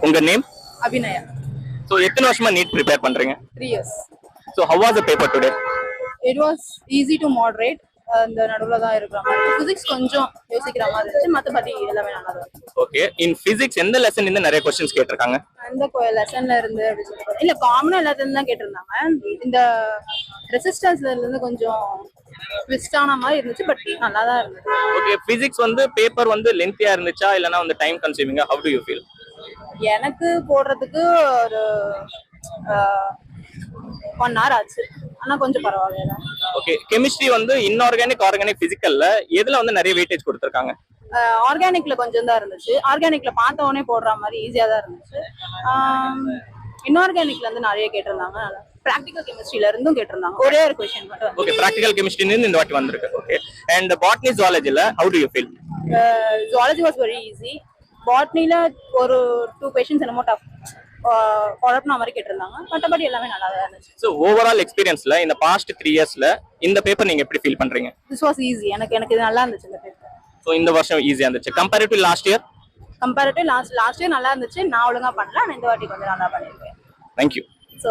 உங்க name? Abhinaya. So எத்தனை வருஷமா நீட் ப்ரிப்பேர் பண்றீங்க? 3 years. So how was the paper today? It was easy to moderate. அந்த நடுவுல தான் இருக்கிற மாதிரி பிசிக்ஸ் கொஞ்சம் யோசிக்கிற மாதிரி இருந்துச்சு, மற்றபடி எல்லாமே நல்லா தான் இருந்துச்சு. ஓகே, இன் பிசிக்ஸ் எந்த லெசன் இருந்து நிறைய क्वेश्चंस கேட்டிருக்காங்க? அந்த லெசன்ல இருந்து அப்படி சொல்லிட்டு இல்ல, காமனா எல்லாத்துல தான் கேட்டிருந்தாங்க. இந்த ரெசிஸ்டன்ஸ்ல இருந்து கொஞ்சம் ட்விஸ்ட் ஆன மாதிரி இருந்துச்சு, பட் நல்லா தான் இருந்துச்சு. ஓகே, பிசிக்ஸ் வந்து பேப்பர் வந்து லென்த்தியா இருந்துச்சா இல்லனா வந்து time கன்சூமிங்கா? how do you feel? எனக்கு போடுறதுக்கு ஒரு 1 hour ஆச்சு, ஆனா கொஞ்சம் பரவாயில்ல. ஓகே, கெமிஸ்ட்ரி வந்து இன்ஆர்கானிக் ஆர்கானிக் பிசிக்கல்ல எதுல வந்து நிறைய வெயிட்டேஜ் கொடுத்திருக்காங்க? ஆர்கானிக்ல கொஞ்சம் தான் இருந்துச்சு. ஆர்கானிக்ல பார்த்த உடனே போடுற மாதிரி ஈஸியா தான் இருந்துச்சு. இன்ஆர்கானிக்ல இருந்து நிறைய கேட்டிருந்தாங்க. பிராக்டிகல் கெமிஸ்ட்ரியில இருந்தும் கேட்டிருந்தாங்க. ஒரே ஒரு क्वेश्चन மட்டும். ஓகே, பிராக்டிகல் கெமிஸ்ட்ரில இருந்து இந்த வாட்டி வந்திருக்கு. ஓகே, அண்ட் பாட்னி ஜுவாலஜில how do you feel? Zoology was very easy. பாட்னில ஒரு 2 questions என்னமோ டஃப் குழப்பின மாதிரி கேட்டிருந்தாங்க, மற்றபடி எல்லாமே நல்லா தான் இருந்துச்சு. ஸோ ஓவரால் எக்ஸ்பீரியன்ஸ்ல இந்த பாஸ்ட் 3 இயர்ஸ்ல இந்த பேப்பர் நீங்க எப்படி ஃபீல் பண்றீங்க? This was easy. எனக்கு இது நல்லா இருந்துச்சு இந்த பேப்பர். ஸோ இந்த வருஷம் ஈஸியா இருந்துச்சு comparative last year? Comparative last year நல்லா இருந்துச்சு. நான் ஒழுங்கா பண்ணல, நான் இந்த வாட்டி கொஞ்சம் நல்லா பண்ணியிருக்கேன். தேங்க்யூ. ஸோ